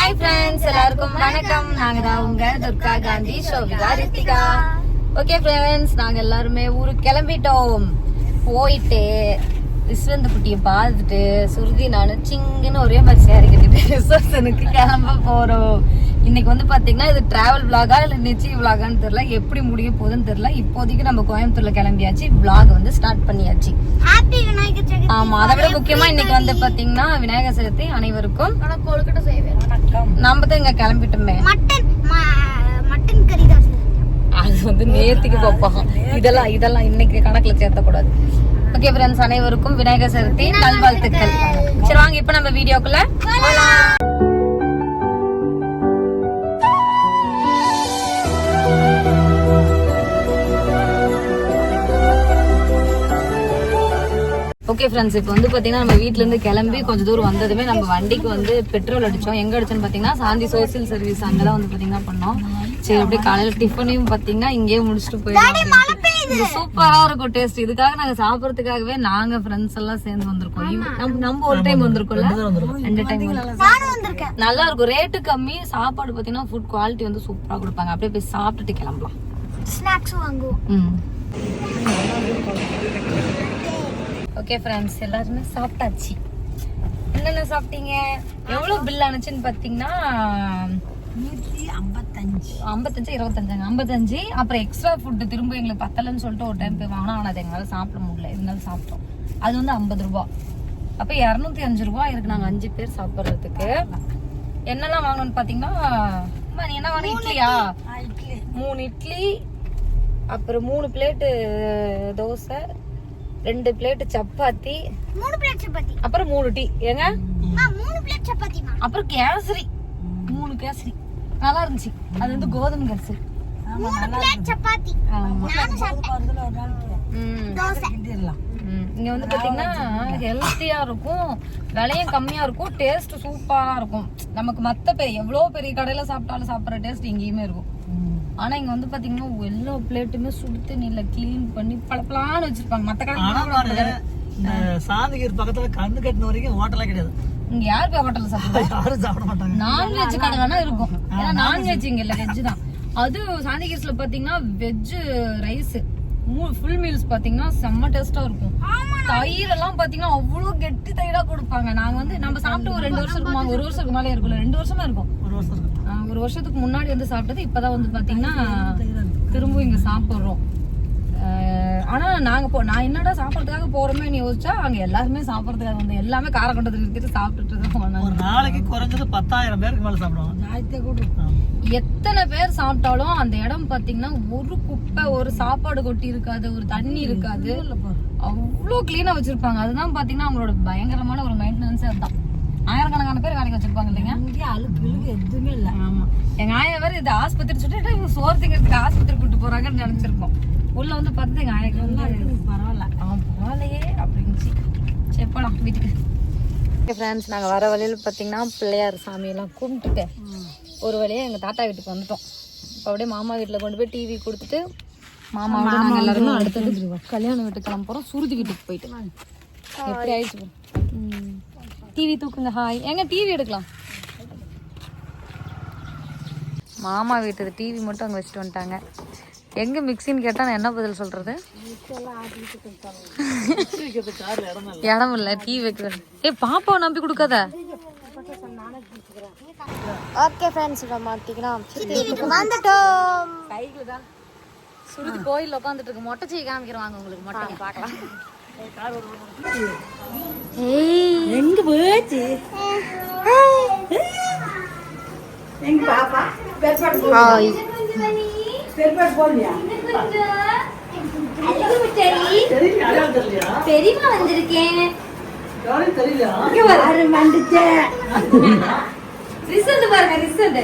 Hi friends, எல்லாருக்கும் வணக்கம். நாங்க தான் உங்க துர்கா காந்தி ஷோபிகா ரித்திகா. ஓகே ஃப்ரெண்ட்ஸ், நாங்க எல்லாருமே ஊருக்கு கிளம்பிட்டோம். போயிட்டு விஸ்வந்த குட்டியை பார்த்துட்டு சுருதி நானும் சிங்கன்னு ஒரே மாதிரி சேரி கட்டிட்டு ரிசப்ஷனுக்கு கிளம்ப போறோம். இன்னைக்கு வந்து பாத்தீங்கன்னா இது டிராவல் விளாகா இல்ல நிச்சய விளாகான்னு தெரியல, எப்படி முடிய போகுதுன்னு தெரியல. இப்போதைக்கு நம்ம கோயம்புத்தூர்ல கிளம்பியாச்சு, விளாக் வந்து ஸ்டார்ட் பண்ணியாச்சு. ஆமா, அதை விட முக்கியமா இன்னைக்கு வந்து பாத்தீங்கன்னா விநாயகர் சதுர்த்தி. அனைவருக்கும் நம்ம தான் இங்க கிளம்பிட்டோமே. அது வந்து நேர்த்திக்கு பார்ப்போம். இதெல்லாம் இன்னைக்கு கணக்குல சேர்த்தக்கூடாது. ஓகே ஃப்ரெண்ட்ஸ், அனைவருக்கும் விநாயகர் சதுர்த்தி நல்வாழ்த்துக்கள். சரி வாங்க இப்ப நம்ம வீடியோக்குள்ள போலாம். ஓகே ஃப்ரெண்ட்ஸ், இப்போ வந்து பாத்தீங்கன்னா நம்ம வீட்ல இருந்து கிளம்பி கொஞ்சம் தூரம் வந்ததுமே நம்ம வண்டிக்கு வந்து பெட்ரோல் அடிச்சோம். எங்க அடிச்சோன்னு பாத்தீங்கன்னா சாந்தி சோசியல் சர்வீஸ் அங்கதான் வந்து பாத்தீங்கன்னா பண்ணோம். சரி அப்படியே காலையில டிஃபனையும் பாத்தீங்கன்னா இங்கேயே முடிச்சுட்டு போயிடலாம். சூப்பரா இருக்கும் டேஸ்ட். இதுக்காக நாங்க சாப்பிடறதுக்காகவே நாங்க ஃப்ரெண்ட்ஸ் எல்லாம் சேர்ந்து வந்திருக்கோம். நம்ம ஒரு டைம் வந்திருக்கோம்ல, 2 டைம் நல்லா இருக்கும். ரேட்டு கம்மி, சாப்பாடு பாத்தீங்கன்னா ஃபுட் குவாலிட்டி வந்து சூப்பரா கொடுப்பாங்க. அப்படியே போய் சாப்பிட்டுட்டு கிளம்பலாம். ஸ்நாக்ஸ் வாங்குவோம். ஓகே ஃப்ரெண்ட்ஸ், எல்லாருமே சாப்பிட்டாச்சு. என்னென்ன சாப்பிட்டீங்க, எவ்வளவு பில் ஆனிச்சுன்னு பாத்தீங்கன்னா 55. அப்புறம் எக்ஸ்ட்ரா ஃபுட் திரும்ப எங்களுக்கு பத்தலன்னு சொல்லிட்டு ஒரு டைம் போய் வாங்கினா, ஆனால் அது எங்களால சாப்பிட முடியல, இருந்தாலும் சாப்பிட்டோம். அது வந்து 50 ரூபாய். அப்ப 205 ரூபாய் இருக்கு நாங்க 5 பேர் சாப்பிட்றதுக்கு. என்னெல்லாம் வாங்கணும்னு பாத்தீங்கன்னா, நீ என்ன வாங்க, இட்லியா 3 இட்லி, அப்புறம் 3 plate dosa, 2 plate chapati, 3 plate chapati, அப்புறம் 3 டீ. ஏங்க 3 பிளேட் சப்பாத்தி, அப்புறம் கேசரி 3 கேசரி நல்லா இருந்துச்சு. அது வந்து கோதுமை கேசரி. 3 பிளேட் சப்பாத்தி. நானும் சாப்பிட்டேன். தோசை. இங்க வந்து பாத்தீங்கன்னா ஹெல்த்தியா இருக்கும், விலையும் கம்மியா இருக்கும், டேஸ்ட் சூப்பரா இருக்கும். நமக்கு மத்த எவ்வளவு பெரிய கடையில சாப்பிட்டாலும் சாப்பிடுற டேஸ்ட் இங்கேயுமே இருக்கும். ஆனா இங்க வந்து பாத்தீங்கன்னா எல்லா பிளேட்டுமே சுடு தண்ணியில கிளீன் பண்ணி பளபளன்னு வச்சிருப்பாங்க. மத்த கடை சாந்திகிர் பக்கத்துல கண்ணு கட்டின வரைக்கும் ஹோட்டலே கிடையாது. இங்க யாரு போய் ஹோட்டல்ல சாப்பிடுறாங்க? யாரும் சாப்பிட மாட்டாங்க. நான்வெஜ் கடை வேணா இருக்கும், ஏன்னா நான்வெஜ் இங்க இல்ல, வெஜ் தான். அது சாந்திகிர்ஸ்ல பாத்தீங்கன்னா வெஜ் ரைஸ் ஃபுல் மீல்ஸ் பாத்தீங்கன்னா செம்ம டேஸ்டா இருக்கும். தயிர் எல்லாம் பாத்தீங்கன்னா அவ்வளவு கெட்டி தயிரா கொடுப்பாங்க. நாங்க வந்து நம்ம சாப்பிட்டு ஒரு 2 வருஷம் இருக்குமா, 1 வருஷத்துக்கு மேலே இருக்குல்ல, 2 வருஷமா இருக்கும். 1 வருஷத்துக்கு முன்னாடி வந்து சாப்பிட்டது. இப்பதான் வந்து பாத்தீங்கன்னா திரும்ப இங்க சாப்பிடுறோம். ஆனா நான் என்னடா சாப்பிடறதுக்காக போறோமே யோசிச்சா, அங்க எல்லாருமே சாப்பிடறதுக்காக வந்து எல்லாமே காரக்கொண்டத்துல நிறுத்திட்டு சாப்பிட்டுட்டு தான். ஒரு நாளைக்கு குறைஞ்சது 10,000 பேருக்கு மேல சாப்பிடுவாங்க. எத்தனை பேர் சாப்பிட்டாலும் அந்த இடம் பாத்தீங்கன்னா ஒரு குப்பை, ஒரு சாப்பாடு கொட்டி இருக்காது, ஒரு தண்ணி இருக்காது, அவ்வளவு கிளீனா வச்சிருப்பாங்க. அதுதான் பாத்தீங்கன்னா அவங்களோட பயங்கரமான ஒரு மெயின்டெனன்ஸ். அதுதான் ஆயிரக்கணக்கான பேர் வேலைக்கு வச்சிருப்பாங்க இல்லைங்க. அழுக்கு எதுவுமே இல்ல. ஆமா, எங்க ஆயிரம் பேர் இது ஆஸ்பத்திரி சொல்லிட்டு இவங்க சோறு திங்கிறதுக்கு ஆஸ்பத்திரி கூட்டு போறாங்கன்னு நினைச்சிருப்போம். உள்ள வந்து பார்த்து எங்க ஆயிரம் வந்து பரவாயில்ல, பரவாயில்லையே அப்படின்னு. சரி போலாம் வீட்டுக்கு. ஃப்ரெண்ட்ஸ், நாங்க வர வழியில பாத்தீங்கன்னா பிள்ளையார் சாமியெல்லாம் கும்பிட்டுட்டு ஒரு வழியா எங்க தாத்தா வீட்டுக்கு வந்துட்டோம். இப்போ அப்படியே மாமா வீட்டுல கொண்டு போய் டிவி கொடுத்துட்டு மாமா நாங்க எல்லாருமே அடுத்தது கல்யாண வீட்டுக்கு கிளம்ப போறோம். சுருதி வீட்டுக்கு போயிட்டு எப்படி ஆயிடுச்சு. டிவி தூக்குங்க. ஹாய், எங்க டிவி எடுக்கலாம். மாமா வீட்டு டிவி மட்டும் அங்கே வச்சுட்டு வந்துட்டாங்க. எங்க மிக்சின்னு கேட்டா நான் என்ன பதில் சொல்றது? இடம் இல்ல டிவி வைக்கிறது. பாப்பாவை நம்பி கொடுக்காத. ஓகே ஃப்ரெண்ட்ஸ், மாத்திங்கன்னா வந்துட்டோம். கையில தான் சுருதி கோயில்ல உட்காந்துட்டு இருக்கு. மொட்டை செய்ய காமிக்கிறவாங்க உங்களுக்கு. மொட்டை பார்க்கலாம். எங்க போச்சு எங்க பாப்பா? ஹாய், பெரியமா வந்திருக்கேன். ரிசல்ட் பாருங்க, ரிசல்ட்.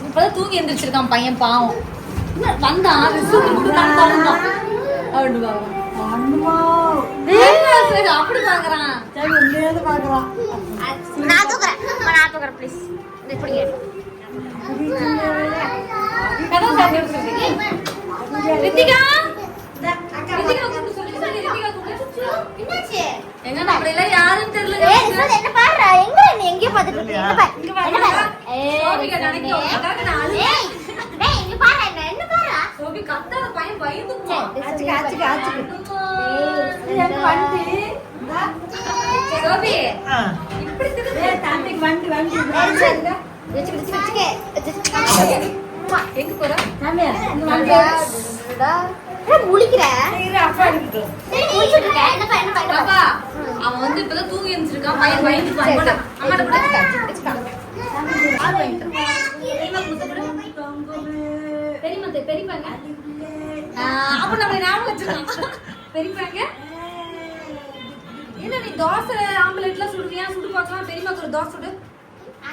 இப்பதான் தூங்கி எந்திரிச்சிருக்கான் பையன், பாவம். வந்தான் அப்படி பாக்குறான். நான் தூக்குறேன் ப்ளீஸ். ரித்திகா ரித்திகா கூப்பிடு சொல்லு ரித்திகா கூப்பிடு. என்னாச்சு? எங்க அப்படி எல்லாம் யாரும் தெரியல. என்ன பாரு எங்க நீ எங்க பாத்துட்டு இருக்க? என்ன பாரு? இங்க பாரு. சோபிகா நினைக்கும் அக்காக்கு நான் அழுது. டேய் இங்க பாரு என்ன பாரு? சோபி கத்தாத பையன் பயந்துக்குமா. ஆச்சுக்கு என்ன பண்ணு? சோபி ஆ. இப்படி திரும்ப தாண்டிக்கு வண்டி எங்க போற? முழிக்கிற பாப்பா அவன் வந்து இப்பதான் தூங்கி எழுந்திருக்கான். பையன் பயந்துக்குவான். போடா அம்மாட்ட பெரியமா பெரியப்பாங்க அப்ப நம்ம ஞாபகம் வச்சிருக்கோம். பெரியப்பாங்க என்ன நீ தோசை ஆம்லெட்லாம் சுடுவியா? சுடு பார்க்கலாம். பெரியமாக்கு ஒரு தோசை சுடு.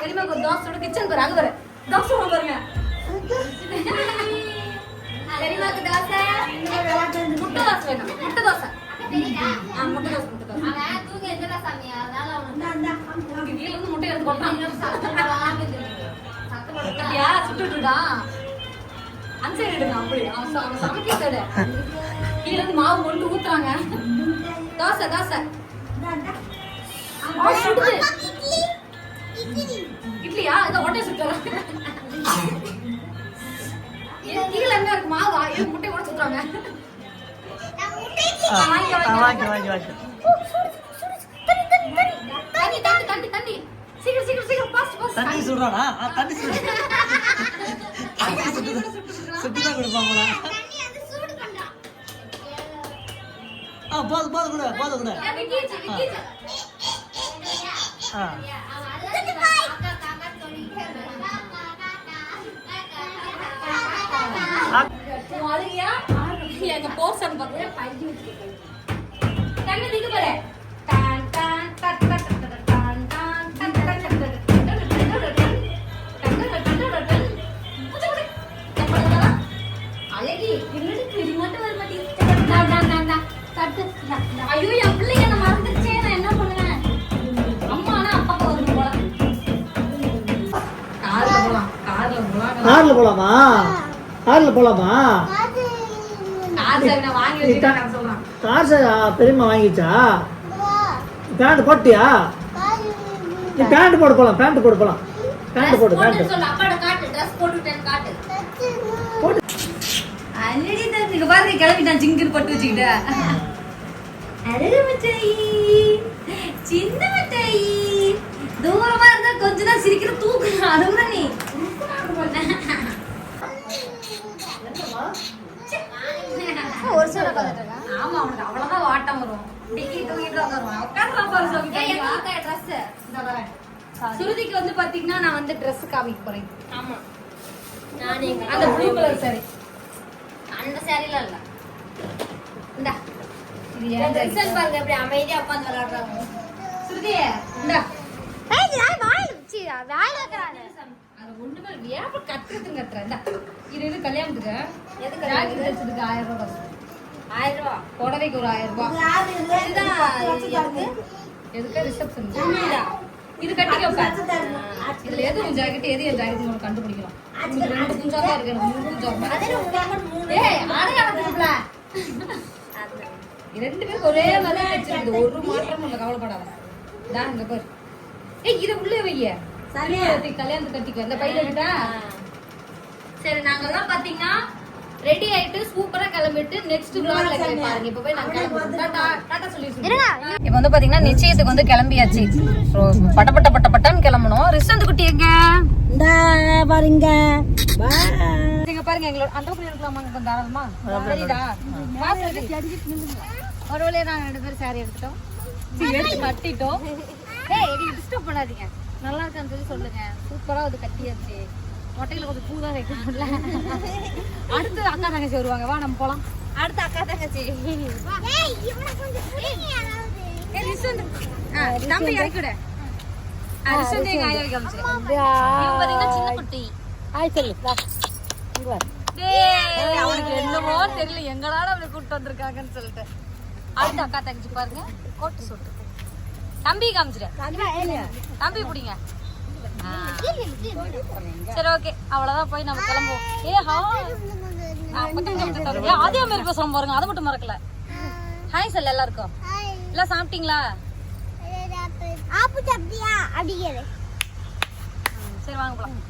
பெரியமாக்கு ஒரு தோசை சுடு. கிச்சன் போற அங்க வர தோசை சுட பாருங்க. பெரியமாக்கு தோசை முட்டை தோசை வேணும். முட்டை தோசை முட்டை தோசை முட்டை தோசை கீழே இருந்து முட்டை எடுத்து போட்டான். அப்படியா சுட்டுடா அன்சைடுங்க. அப்படி அவன் சமைக்கிறத கீழே இருந்து மாவு கொண்டு ஊத்துறாங்க. தோசை தோசை சுடுது. இட்லியா இந்த ஒட்டை சுட்டுறாங்க. கீழே என்ன இருக்கு மாவா? இது முட்டை கூட சுத்துறாங்க. தண்ணி தண்ணி தண்ணி தண்ணி சீக்கிரம் சீக்கிரம் சீக்கிரம் பாஸ்ட் பாஸ்ட் தண்ணி சுடுறானா? தண்ணி சுடு. சுட்டுதான் கொடுப்பாங்களா? போதும் போதும் கூட போதும் கூட. அழுகியா எங்க போர்சன் பார்த்தா பையன் வச்சிருக்கேன். தண்ணி தீக்க போற டான் டான் டட் டட் டட் டான் டான் டட் டட் டட் அழகி என்னடி கிளி மட்டும் வர மாட்டேங்குது. ஐயோ என் பிள்ளைங்க நான் மறந்துச்சே. நான் என்ன பண்ணுவேன்? அம்மானா அப்பா வரணும் போல. கார்ல போலாம். கார்ல போலாமா? கார்ல போலாமா? கார் சாவி நான் வாங்கி வச்சிருக்கேன் நான் சொல்றேன். கார் பெரியம்மா வாங்கிச்சா? பேண்ட் போட்டியா? நீ பேண்ட் போட போலாம். பேண்ட் போட போலாம். பேண்ட் போடு. பேண்ட் சொல்லு அப்பாட காட்டு. Dress போட்டுட்டேன் காட்டு. அண்ணடி தான் இங்க பாருங்க கிளம்பிட்டான் ஜிங்கர் பட்டு வச்சிக்கிட்ட. அழகு மச்சாயி சின்ன மச்சாயி தூரமா இருந்தா கொஞ்ச தான் சிரிக்கிற தூக்கு அழுகுற நீ. ஒரு சொல்ல பாத்துட்டா ஆமா அவனுக்கு அவ்வளவுதான் வாட்டம் வரும். டிக்கி தூக்கிட்டு உட்காருவான். உட்கார்றா பாரு சோபி. ட்ரெஸ் இந்த வரேன். சுருதிக்கு வந்து பாத்தீங்கன்னா நான் வந்து Dress காமிக்க போறேன். ஆமா நானே அந்த ப்ளூ கலர் saree. அந்த சாரில இல்ல இந்தா இது ஏன் ட்ரெஸ் பாருங்க அப்படியே அமைதியா உட்கார்ந்து விளையாடுறாங்க. சுருதி இந்தா ஏய் நான் வாய் சி வாயில இருக்கறானே. அது ஒண்ணுமே ஏப்ப கத்துறதுங்க கத்துற. இந்தா இது கல்யாணத்துக்கு எதுக்கு ராக்கி ட்ரெஸ்ஸுக்கு 1000 ரூபாய் காசு. 1000 ரூபாய் புடவைக்கு ஒரு 1000 ரூபாய். இதுதான் எதுக்கு ரிசப்ஷன் இது கட்டிக்க உட்கார். இதுல எது உன் ஜாக்கெட் எது என் ஜாக்கெட் நம்ம கண்டுபிடிக்கலாம். உங்களுக்கு 2 குஞ்சா தான் இருக்கு. எனக்கு 3 குஞ்சா இருக்கு. அதே உங்களுக்கு 3 ஏய் அடையாளத்துக்குல ரெண்டு பேரும் ஒரே மாதிரி தான் வச்சிருக்குது. ஒரு மாற்றமும் இல்ல. கவலைப்படாத. நான் இங்க பாரு. ஏய் இத உள்ளே வைய. சரியா கல்யாணத்துக்கு கட்டிக்க. இந்த பையில விட்டா சரி. நாங்க எல்லாம் பாத்தீங்கன்னா ரெடி ஆயிட்டு சூப்பரா கிளம்பிட்டு நெக்ஸ்ட் vlogல பாருங்க. இப்ப போய் நான் கிளம்புறேன். டாடா சொல்லி சொல்லுங்க. இப்போ வந்து பாத்தீங்கன்னா நிச்சயத்துக்கு வந்து கிளம்பியாச்சு. பட்டன்னு கிளம்பணும். ரிஷந்த் குட்டி எங்க இந்த பாருங்க இங்க பாருங்க. எங்களோட அந்த பக்கம் இருக்கலாமா? கொஞ்சம் தாராளமா சரிடா. ஒரு வழியா நாங்க 2 பேரும் saree எடுத்துட்டோம். எடுத்து கட்டிட்டோம். ஏய் எங்க டிஸ்டர்ப் பண்ணாதீங்க. நல்லா இருக்கான்னு சொல்லி சொல்லுங்க. சூப்பரா வந்து கட்டியாச்சு. மொட்டையில கொஞ்சம் பூ தான் வைக்கணும்ல. அடுத்து அக்கா தங்கச்சி வருவாங்க. வா நம்ம போலாம். அடுத்து அக்கா தங்கச்சி. ஏய் இவனை கொஞ்சம் புடிங்க யாராவது. ஏய் ரிஷந்த் தம்பி இறக்கி விடு. ரிஷந்த் எங்க ஆயா காமிச்சு. இவங்க பாத்தீங்கன்னா சின்ன குட்டி. ஹாய் சொல்லு வா இங்க வா. டேய் அவனுக்கு என்னமோ தெரியல எங்கடா அப்படி கூட்டி வந்திருக்காங்கன்னு சொல்லிட்டு. அடுத்து அக்கா தங்கச்சி பாருங்க. கோட்டு சூட். தம்பி காமிச்சிடு. தம்பி பிடிங்க. சரி ஓகே அவ்வளவுதான். போய் நம்ம கிளம்புவோம். ஏ ஹா அதே மாதிரி பேசுறோம் பாருங்க, அதை மட்டும் மறக்கல. ஹாய் சார் எல்லாருக்கும். எல்லாம் சாப்பிட்டீங்களா? சரி வாங்க போலாம்.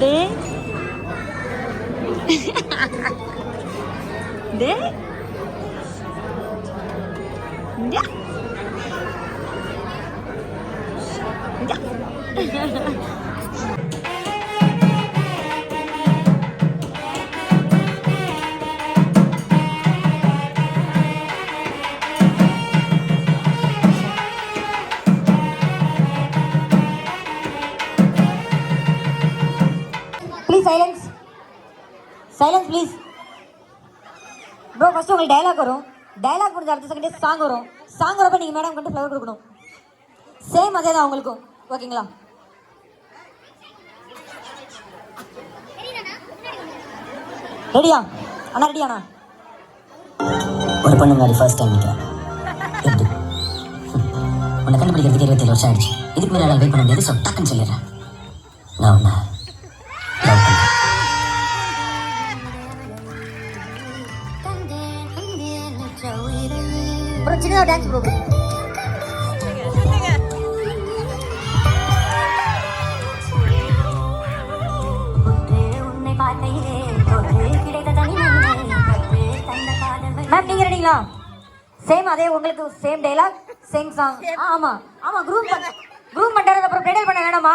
டே டே இங்க please silence silence please bro. First உங்களுக்கு டயலாக் வரும், டயலாக் முடிஞ்ச அடுத்த செகண்டே சாங் வரும். சாங் வரப்போ நீங்கள் மேடம் கொண்டு ஃப்ளவர் கொடுக்கணும். சேம் அதே தான் உங்களுக்கும், ஓகேங்களா? ரெடியா அண்ணா? ரெடியாண்ணா? ஒரு பொண்ணு முன்னாடி ஃபர்ஸ்ட் டைம் நிற்கிறேன். எப்படி உன்னை கண்டுபிடிக்கிறதுக்கு 27 வருஷம் ஆயிடுச்சு. இதுக்கு மேலே நான் வெயிட் பண்ண முடியாது. ஸோ டக்குன்னு சொல்லிடுறேன், நான் உன்னை லவ் பண்ணுறேன். ஒரு சின்னதாக டான்ஸ் ப்ரோ. மேம் நீங்க ரெடிங்களா? சேம் அதே உங்களுக்கு சேம் டைலாக் சேம் சாங். ஆமா ஆமா குரூப் பண்றது. அப்புறம் பிரைடல் பண்ண வேணாமா?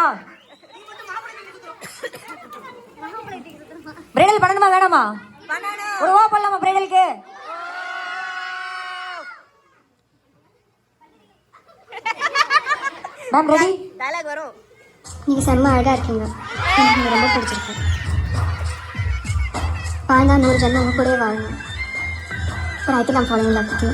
பிரைடல் பண்ணணுமா வேணாமா? ஒரு ஓ பண்ணலாமா பிரைடலுக்கு? Ma'am ready? டைலாக் வரும். நீங்க செம்ம அழகா இருக்கீங்க, எனக்கு ரொம்ப பிடிச்சிருக்கு. வாழ்ந்தா 100 ஜென்மம் உங்க கூடவே வாழணும். But I think I'm falling in love with you.